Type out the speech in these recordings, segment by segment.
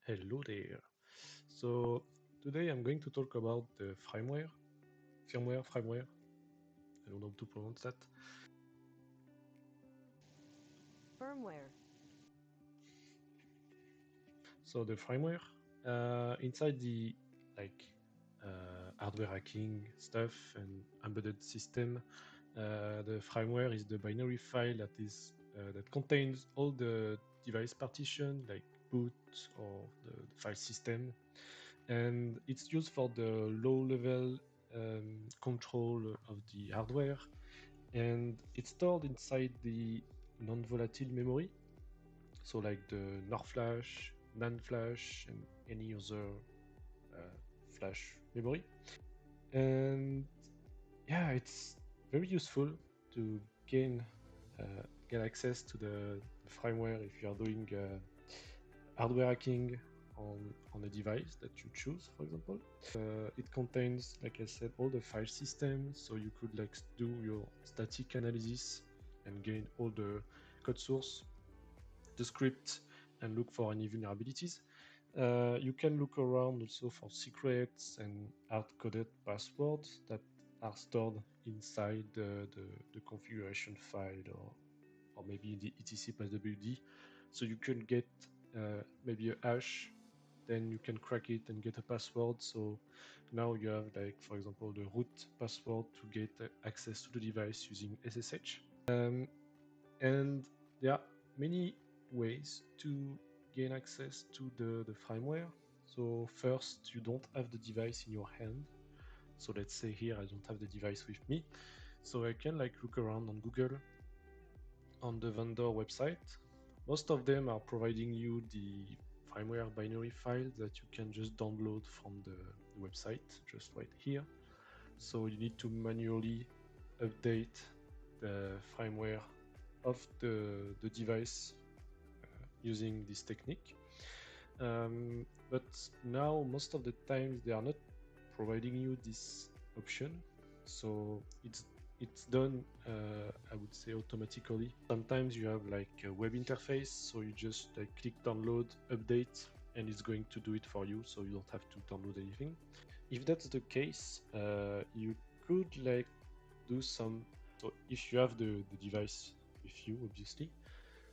Hello there. So today I'm going to talk about the firmware. I don't know how to pronounce that. Firmware. So the firmware inside the like hardware hacking stuff and embedded system. The firmware is the binary file that contains all the device partition like boot or the file system, and it's used for the low-level control of the hardware, and it's stored inside the non-volatile memory, so like the NOR flash, NAND flash, and any other flash memory. And yeah, it's very useful to get access to the firmware if you are doing hardware hacking on a device that you choose, for example. It contains, like I said, all the file systems, so you could like do your static analysis and gain all the code source, the script, and look for any vulnerabilities. You can look around also for secrets and hard-coded passwords that are stored inside the configuration file or maybe in the etc/passwd. So you can get maybe a hash, then you can crack it and get a password. So now you have, like, for example, the root password to get access to the device using SSH. And there are many ways to gain access to the firmware. So first, you don't have the device in your hand. So let's say here I don't have the device with me. So I can like look around on Google, on the vendor website. Most of them are providing you the firmware binary file that you can just download from the website, just right here. So you need to manually update the firmware of the device using this technique. But now most of the times they are not providing you this option, so it's done, I would say, automatically. Sometimes you have like a web interface, so you just like click download, update, and it's going to do it for you, so you don't have to download anything. If that's the case, you could like do some. So if you have the device with you, obviously,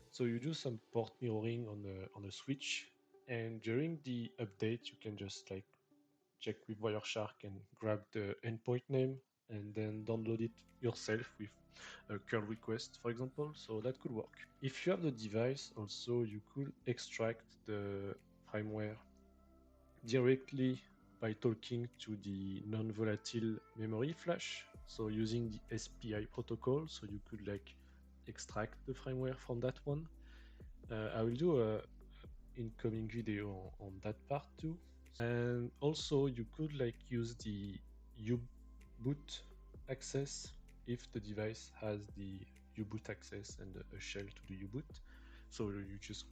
so you do some port mirroring on a switch, and during the update, you can just like check with Wireshark and grab the endpoint name and then download it yourself with a curl request, for example. So that could work. If you have the device, also you could extract the firmware directly by talking to the non-volatile memory flash. So using the SPI protocol, so you could like extract the firmware from that one. I will do a incoming video on that part too. And also you could like use the U-boot access if the device has the U-boot access and a shell to the U-boot. So you just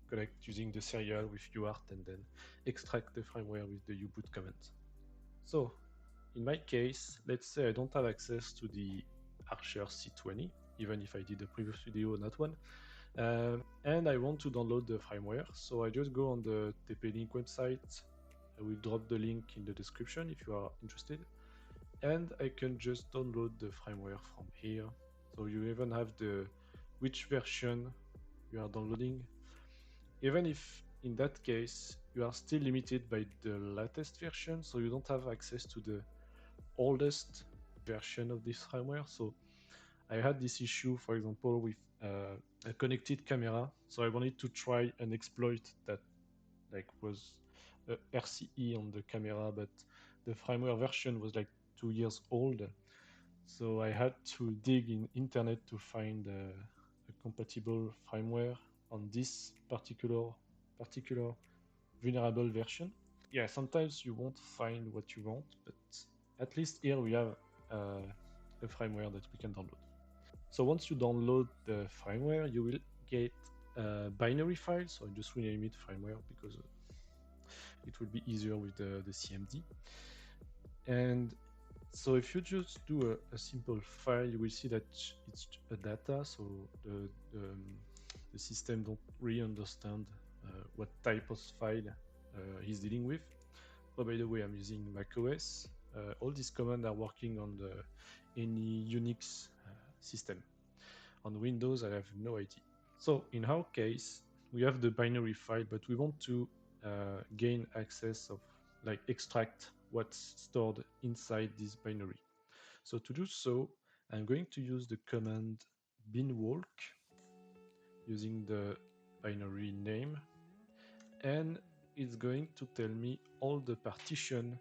connect using the serial with UART and then extract the firmware with the U-boot command. So in my case, let's say I don't have access to the Archer C20, even if I did a previous video on that one. And I want to download the firmware, so I just go on the TP-Link website. I will drop the link in the description if you are interested, and I can just download the firmware from here. So you even have the which version you are downloading, even if in that case you are still limited by the latest version, so you don't have access to the oldest version of this firmware. So I had this issue, for example, with a connected camera. So I wanted to try an exploit that like was RCE on the camera, but the firmware version was like 2 years old. So I had to dig in internet to find a compatible firmware on this particular vulnerable version. Yeah, sometimes you won't find what you want, but at least here we have a firmware that we can download. So once you download the firmware, you will get a binary file. So I just rename it firmware because it will be easier with the CMD. And so if you just do a simple file, you will see that it's a data. So the system don't really understand what type of file he's dealing with. Oh, by the way, I'm using macOS. All these commands are working on any Unix system. On Windows, I have no idea. So in our case, we have the binary file, but we want to gain access of, like, extract what's stored inside this binary. So to do so, I'm going to use the command binwalk using the binary name, and it's going to tell me all the partition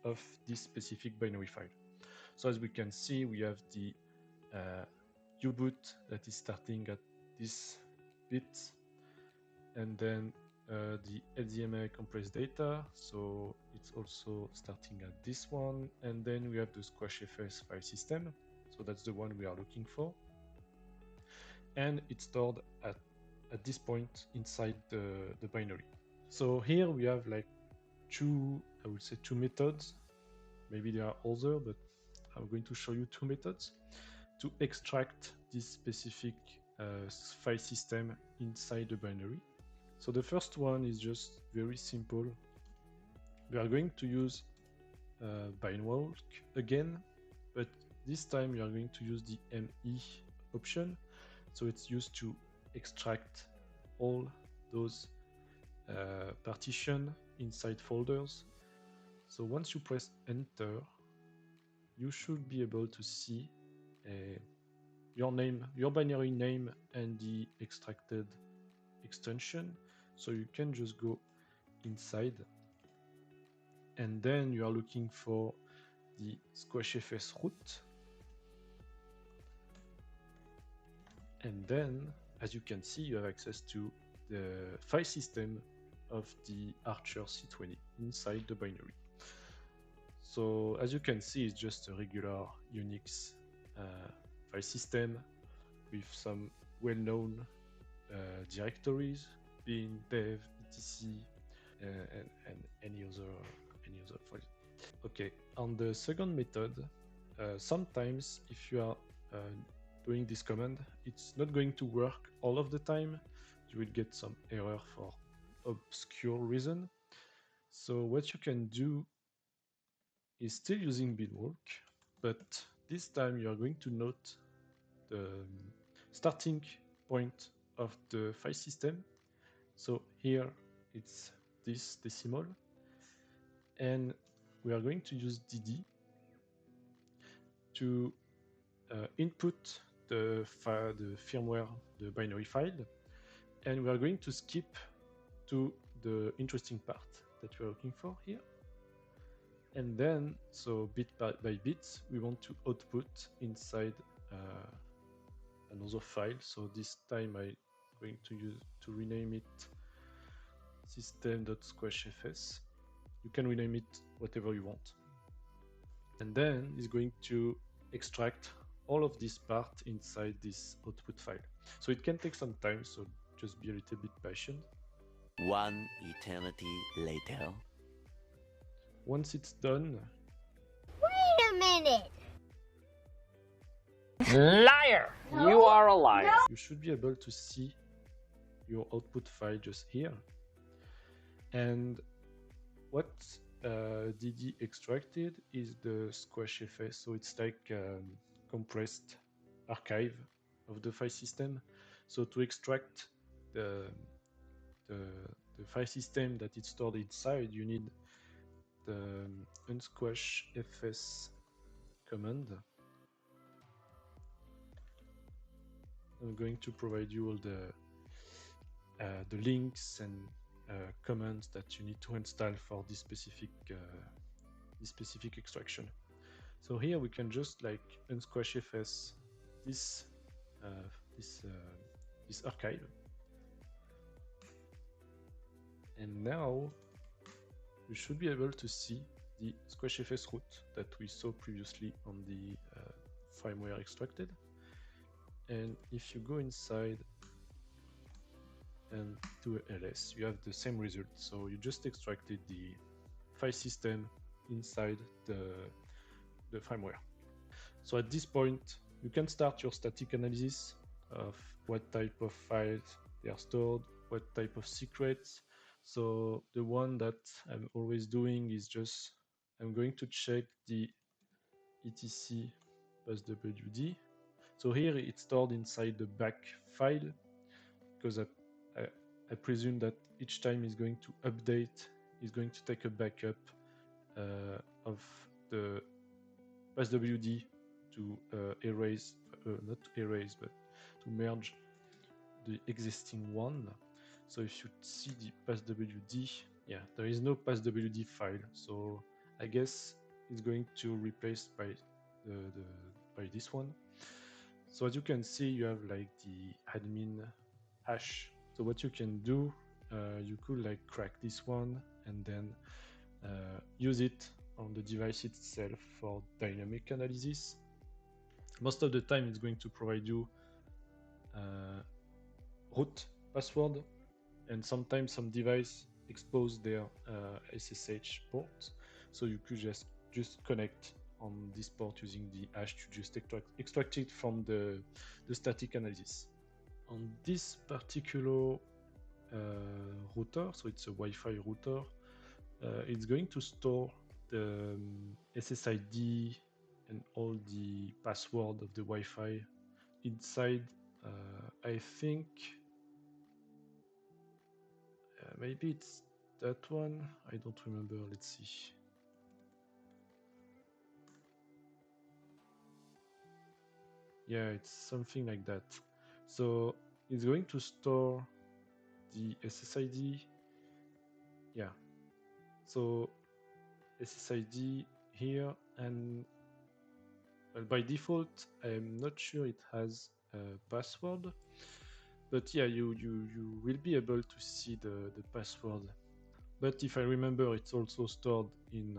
of this specific binary file. So as we can see, we have the U-boot that is starting at this bit, and then the HDMI compressed data, so it's also starting at this one, and then we have the squashfs file system, so that's the one we are looking for, and it's stored at this point inside the binary. So here we have like I would say two methods. Maybe there are other, but I'm going to show you two methods to extract this specific file system inside the binary. So the first one is just very simple. We are going to use Binwalk again, but this time we are going to use the ME option. So it's used to extract all those partition inside folders. So once you press enter, you should be able to see your name, your binary name, and the extracted extension. So you can just go inside, and then you are looking for the squashfs root, and then as you can see, you have access to the file system of the Archer C20 inside the binary. So as you can see, it's just a regular Unix file system with some well-known directories, bin, dev, etc, and any other file. Okay, on the second method, sometimes if you are doing this command, it's not going to work all of the time. You will get some error for obscure reason. So what you can do is still using binwalk, but this time you are going to note the starting point of the file system. So here it's this decimal, and we are going to use dd to input the firmware, the binary file, and we are going to skip to the interesting part that we are looking for here. And then, so bit by bit, we want to output inside another file. So this time I'm going to rename it system.squashfs. You can rename it whatever you want. And then it's going to extract all of this part inside this output file. So it can take some time, so just be a little bit patient. One eternity later. Once it's done... Wait a minute! Liar! No. You are a liar. No. You should be able to see your output file just here. And what DD extracted is the squashfs, so it's like compressed archive of the file system. So to extract the file system that it's stored inside, you need the unsquashfs command. I'm going to provide you all the links and commands that you need to install for this specific extraction. So here we can just like unsquashfs this archive, and now you should be able to see the squashfs root that we saw previously on the firmware extracted. And if you go inside and do ls, you have the same result. So you just extracted the file system inside the firmware. So at this point, you can start your static analysis of what type of files they are stored, what type of secrets, So the one that I'm always doing is just, I'm going to check the etc passwd. So here it's stored inside the back file, because I presume that each time it's going to update, it's going to take a backup of the passwd to erase, not to erase, but to merge the existing one. So if you see the passwd, yeah, there is no passwd file. So I guess it's going to replace by by this one. So as you can see, you have like the admin hash. So what you can do, you could like crack this one and then use it on the device itself for dynamic analysis. Most of the time, it's going to provide you root password, and sometimes some device expose their SSH port, so you could just connect on this port using the hash to just extract it from the static analysis. On this particular router, so it's a Wi-Fi router, it's going to store the SSID and all the password of the Wi-Fi inside, I think maybe it's that one, I don't remember, let's see. Yeah, it's something like that. So it's going to store the SSID. Yeah, so SSID here, and well, by default I'm not sure it has a password, but yeah, you will be able to see the password. But if I remember, it's also stored in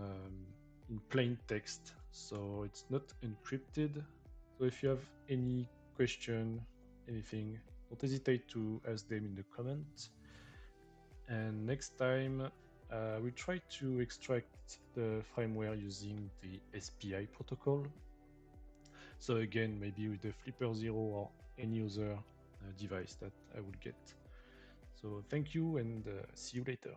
plain text, so it's not encrypted. So if you have any question, anything, don't hesitate to ask them in the comments. And next time, we try to extract the firmware using the SPI protocol. So again, maybe with the Flipper Zero or any other device that I will get. So thank you, and see you later.